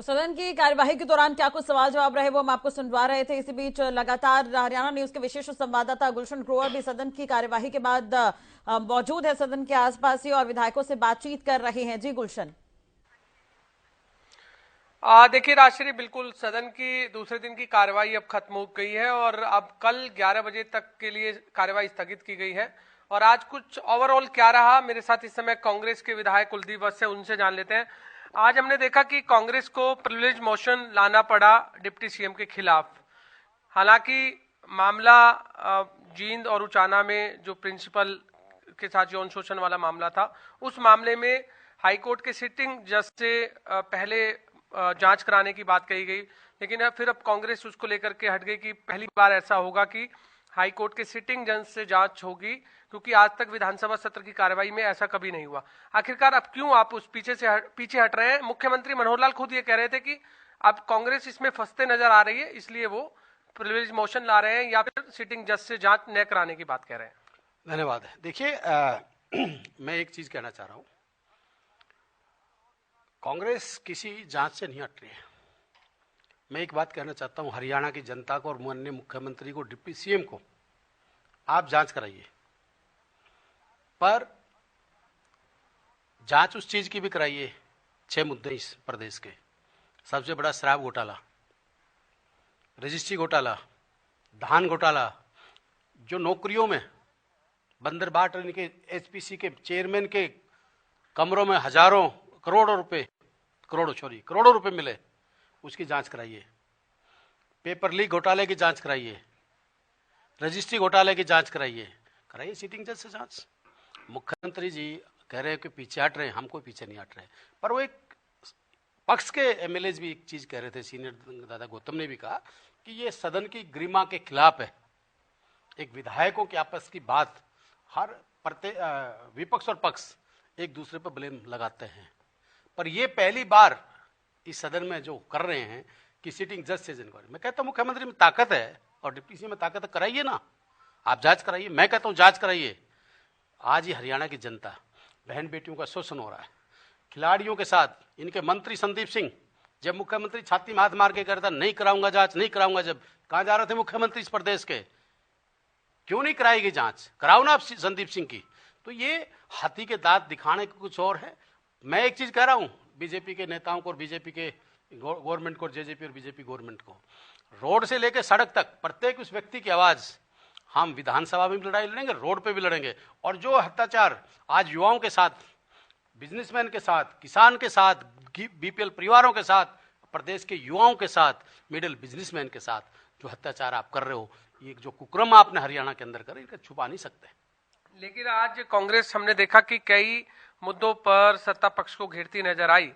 तो सदन की कार्यवाही के दौरान क्या कुछ सवाल जवाब रहे वो हम आपको सुनवा रहे थे। इसी बीच लगातार हरियाणा न्यूज के विशेष संवाददाता गुलशन ग्रोवर भी सदन की कार्यवाही के बाद मौजूद है सदन के आसपास ही और विधायकों से बातचीत कर रहे हैं। जी गुलशन। देखिए राजश्री, बिल्कुल सदन की दूसरे दिन की कार्यवाही अब खत्म हो गई है और अब कल 11 बजे तक के लिए कार्यवाही स्थगित की गई है। और आज कुछ ओवरऑल क्या रहा, मेरे साथ इस समय कांग्रेस के विधायक कुलदीप वत्स से, उनसे जान लेते हैं। आज हमने देखा कि कांग्रेस को प्रिविलेज मोशन लाना पड़ा डिप्टी सीएम के खिलाफ। हालांकि मामला जींद और उचाना में जो प्रिंसिपल के साथ यौन शोषण वाला मामला था, उस मामले में हाईकोर्ट के सिटिंग जज से पहले जांच कराने की बात कही गई, लेकिन फिर अब कांग्रेस उसको लेकर के हट गई कि पहली बार ऐसा होगा कि हाई कोर्ट के सिटिंग जज से जांच होगी, क्योंकि आज तक विधानसभा सत्र की कार्यवाही में ऐसा कभी नहीं हुआ। आखिरकार अब क्यों आप उस पीछे हट रहे हैं? मुख्यमंत्री मनोहर लाल खुद ये कह रहे थे कि अब कांग्रेस इसमें फंसते नजर आ रही है, इसलिए वो प्रिविलेज मोशन ला रहे हैं या फिर सिटिंग जज से जांच न कराने की बात कह रहे हैं। धन्यवाद। देखिए मैं एक चीज कहना चाह रहा हूं, कांग्रेस किसी जांच से नहीं हट रही है। मैं एक बात कहना चाहता हूं हरियाणा की जनता को और माननीय मुख्यमंत्री को, डिप्टी सीएम को, आप जांच कराइए, पर जांच उस चीज की भी कराइए 6 मुद्दे इस प्रदेश के। सबसे बड़ा शराब घोटाला, रजिस्ट्री घोटाला, धान घोटाला, जो नौकरियों में बंदरबाट के एचपीसी के चेयरमैन के कमरों में हजारों करोड़ों रुपए मिले, उसकी जांच कराइए। पेपर लीक घोटाले की जांच कराइए, रजिस्ट्री घोटाले की जांच कराइए सिटिंग जज से जांच। मुख्यमंत्री जी कह रहे हैं कि पीछे हट रहे हैं, हम कोई पीछे नहीं हट रहे, पर वो एक पक्ष के एमएलए भी एक चीज कह रहे थे, सीनियर दादा गौतम ने भी कहा कि ये सदन की गरिमा के खिलाफ है। एक विधायकों की आपस की बात, हर विपक्ष और पक्ष एक दूसरे पर ब्लेम लगाते हैं, पर ये पहली बार इस सदन में जो कर रहे हैं कि सिटिंग जज से इंक्वायरी। मैं कहता हूं मुख्यमंत्री में ताकत है और डिप्टी सीएम में ताकत है, कराइए ना, आप जांच कराइए। मैं कहता हूं जांच कराइए। आज ही हरियाणा की जनता, बहन बेटियों का शोषण हो रहा है, खिलाड़ियों के साथ। इनके मंत्री संदीप सिंह, जब मुख्यमंत्री छाती में हाथ मार के कहता नहीं कराऊंगा जांच, नहीं कराऊंगा, जब कहां जा रहे थे मुख्यमंत्री इस प्रदेश के? क्यों नहीं कराई गई जांच? कराओ ना आप संदीप सिंह की। तो ये हाथी के दांत दिखाने के कुछ और है। मैं एक चीज कह रहा हूं बीजेपी के नेताओं को और बीजेपी के गवर्नमेंट को, जेजेपी और बीजेपी गवर्नमेंट को, रोड से लेकर सड़क तक प्रत्येक उस व्यक्ति की आवाज हम विधानसभा में भी लड़ाई लड़ेंगे, रोड पे भी लड़ेंगे। और जो अत्याचार आज युवाओं के साथ, बिजनेसमैन के साथ, किसान के साथ, बीपीएल परिवारों के साथ, प्रदेश के युवाओं के साथ, मिडिल बिजनेसमैन के साथ जो अत्याचार आप कर रहे हो, ये जो कुक्रम आपने हरियाणा के अंदर करे, इनका छुपा नहीं सकते। लेकिन आज कांग्रेस हमने देखा कि कई मुद्दों पर सत्ता पक्ष को घेरती नजर आई,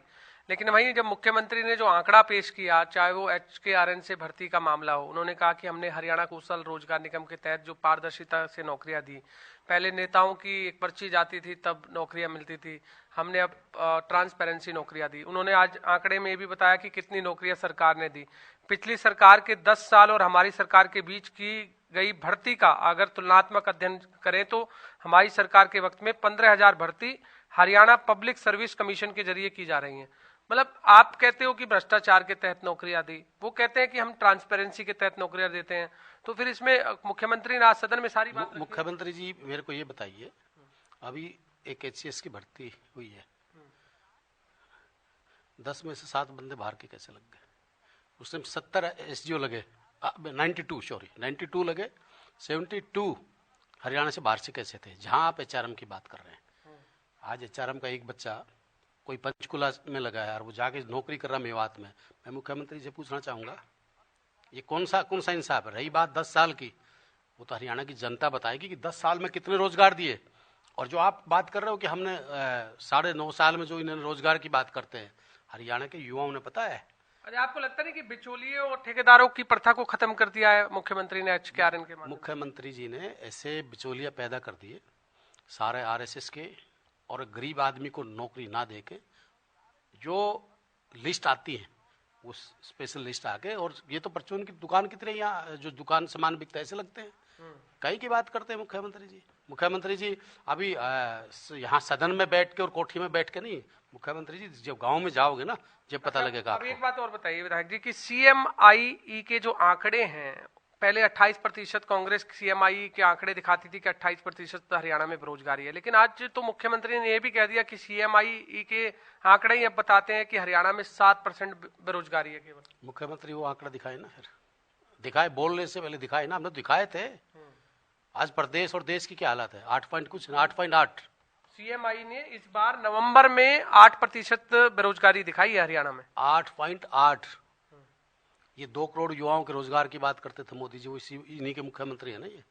लेकिन वहीं जब मुख्यमंत्री ने जो आंकड़ा पेश किया, चाहे वो HKRN से भर्ती का मामला हो, उन्होंने कहा कि हमने हरियाणा कौशल रोजगार निगम के तहत जो पारदर्शिता से नौकरियां दी, पहले नेताओं की एक पर्ची जाती थी तब नौकरियां मिलती थी, हमने अब ट्रांसपेरेंसी नौकरियां दी। उन्होंने आज आंकड़े में ये भी बताया कि कितनी नौकरियां सरकार ने दी। पिछली सरकार के 10 साल और हमारी सरकार के बीच की गई भर्ती का अगर तुलनात्मक अध्ययन करें तो हमारी सरकार के वक्त में 15,000 भर्ती हरियाणा पब्लिक सर्विस कमीशन के जरिए की जा रही हैं। मतलब आप कहते हो कि भ्रष्टाचार के तहत नौकरियां दी, वो कहते हैं कि हम ट्रांसपेरेंसी के तहत नौकरियां देते हैं। तो फिर इसमें मुख्यमंत्री ने आज सदन में सारी बात मुख्यमंत्री जी मेरे को ये बताइए, अभी एक HCS की भर्ती हुई है, 10 में से 7 बंदे बाहर के कैसे लग गए? उसमें 70 SGO लगे, 92 लगे, 72 हरियाणा से बाहर से कैसे थे? जहां आप HRM की बात कर रहे हैं, आज HRM का एक बच्चा कोई पंचकुला में लगा है और वो जाके नौकरी कर रहा मेवात में। मैं मुख्यमंत्री से पूछना चाहूंगा ये कौन सा इंसाफ है? रही बात 10 साल की, वो तो हरियाणा की जनता बताएगी कि 10 साल में कितने रोजगार दिए। और जो आप बात कर रहे हो कि हमने 9.5 साल में जो इन्होंने रोजगार की बात करते हैं, हरियाणा के युवाओं ने पता है। अरे आपको लगता नहीं कि बिचौलियों और ठेकेदारों की प्रथा को खत्म कर दिया है मुख्यमंत्री ने HKRN के? मुख्यमंत्री जी ने ऐसे बिचौलिया पैदा कर दिए सारे RSS के, और गरीब आदमी को नौकरी ना देके जो लिस्ट आती है वो स्पेशल लिस्ट आके, और ये तो परचून की दुकान की तरह यहाँ जो दुकान सामान बिकता है ऐसे लगते हैं। कई की बात करते हैं मुख्यमंत्री जी। मुख्यमंत्री जी अभी यहाँ सदन में बैठ के और कोठी में बैठ के नहीं, मुख्यमंत्री जी जब गांव में जाओगे ना जब पता लगेगा। अब एक बात और बताइए विधायक जी कि CMIE के जो आंकड़े हैं, पहले 28% कांग्रेस CMIE के आंकड़े दिखाती थी कि 28% हरियाणा में बेरोजगारी है, लेकिन आज तो मुख्यमंत्री ने यह भी कह दिया कि CMIE के आंकड़े ही अब बताते हैं कि हरियाणा में 7% बेरोजगारी है केवल। मुख्यमंत्री वो आंकड़ा दिखाए ना, फिर दिखाए, बोलने से पहले दिखाए ना, हमने तो दिखाए थे। आज प्रदेश और देश की क्या हालत है, 8 पॉइंट कुछ, 8.8। CMIE ने इस बार नवंबर में 8% बेरोजगारी दिखाई है हरियाणा में, 8.8। ये 2 करोड़ युवाओं के रोजगार की बात करते थे मोदी जी, वो इन्हीं के मुख्यमंत्री है ना ये।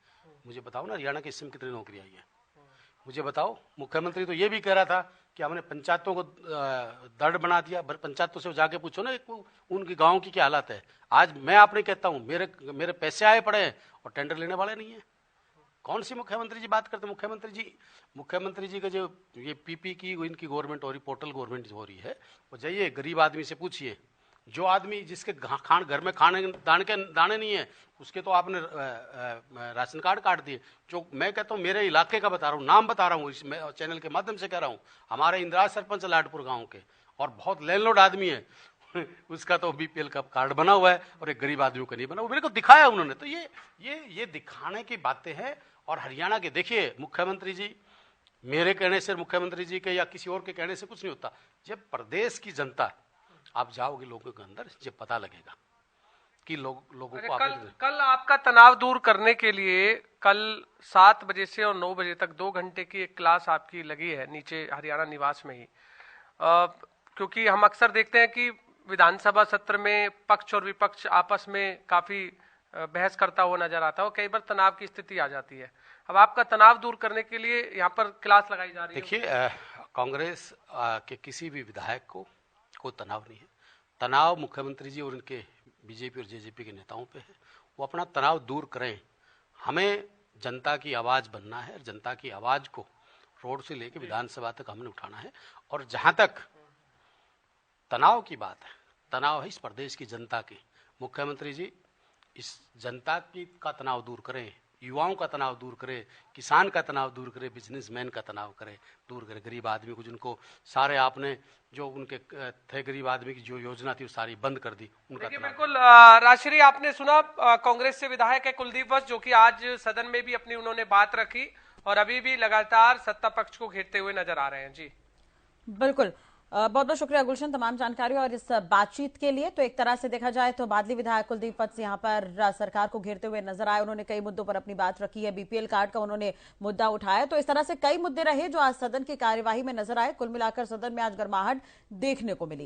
मुझे बताओ ना हरियाणा के इस समय कितनी नौकरी आई है, मुझे बताओ। मुख्यमंत्री तो ये भी कह रहा था कि हमने पंचायतों को दृढ़ बना दिया। पंचायतों से जाके पूछो ना उनकी गाँव की क्या हालत है। आज मैं आपने कहता हूँ मेरे पैसे आए पड़े हैं और टेंडर लेने वाले नहीं है। कौन सी मुख्यमंत्री जी बात करते हैं? मुख्यमंत्री जी का जो ये PP की इनकी गवर्नमेंट हो रही, पोर्टल गवर्नमेंट हो रही है, वो जाइए गरीब आदमी से पूछिए, जो आदमी जिसके घर में खाने दाने नहीं है उसके तो आपने राशन कार्ड काट दिए। जो मैं कहता हूँ मेरे इलाके का बता रहा हूँ, नाम बता रहा हूँ, इस चैनल के माध्यम से कह रहा हूँ, हमारे इंदिरा सरपंच लाडपुर गाँव के, और बहुत लैंडलॉर्ड आदमी है उसका तो BPL का कार्ड बना हुआ है और एक गरीब आदमी का नहीं बना। वो मेरे को दिखाया उन्होंने। तो ये दिखाने की बातें हैं। और हरियाणा के देखिए मुख्यमंत्री जी, मेरे कहने से, मुख्यमंत्री जी के या किसी और के कहने से कुछ नहीं होता। जब प्रदेश की जनता, आप जाओगे लोगों के अंदर, जब पता लगेगा कि लोगों को कल आपका तनाव दूर करने के लिए कल 7 बजे से और 9 बजे तक 2 घंटे की एक क्लास आपकी लगी है नीचे हरियाणा निवास में ही, क्योंकि हम अक्सर देखते हैं कि विधानसभा सत्र में पक्ष और विपक्ष आपस में काफी बहस करता हुआ नजर आता है और कई बार तनाव की स्थिति आ जाती है। अब आपका तनाव दूर करने के लिए यहाँ पर क्लास लगाई जा रही है। देखिए कांग्रेस के किसी भी विधायक को कोई तनाव नहीं है। तनाव मुख्यमंत्री जी और उनके BJP और JJP के नेताओं पे है। वो अपना तनाव दूर करें। हमें जनता की आवाज बनना है, जनता की आवाज को रोड से लेकर विधानसभा तक हमने उठाना है। और जहां तक तनाव की बात है, तनाव है इस प्रदेश की जनता की। मुख्यमंत्री जी इस जनता की का तनाव दूर करें, युवाओं का तनाव दूर करे, किसान का तनाव दूर करे, बिजनेसमैन का तनाव दूर करे, गरीब आदमी को जिनको सारे आपने जो उनके थे गरीब आदमी की जो योजना थी वो सारी बंद कर दी, उनका बिल्कुल। राजश्री, आपने सुना कांग्रेस से विधायक है कुलदीप वत्स, जो कि आज सदन में भी अपनी उन्होंने बात रखी और अभी भी लगातार सत्ता पक्ष को घेरते हुए नजर आ रहे हैं। जी बिल्कुल, बहुत बहुत शुक्रिया गुलशन तमाम जानकारी और इस बातचीत के लिए। तो एक तरह से देखा जाए तो बादली विधायक कुलदीप वत्स यहाँ पर सरकार को घेरते हुए नजर आए। उन्होंने कई मुद्दों पर अपनी बात रखी है, BPL कार्ड का उन्होंने मुद्दा उठाया। तो इस तरह से कई मुद्दे रहे जो आज सदन की कार्यवाही में नजर आए। कुल मिलाकर सदन में आज गर्माहट देखने को मिली।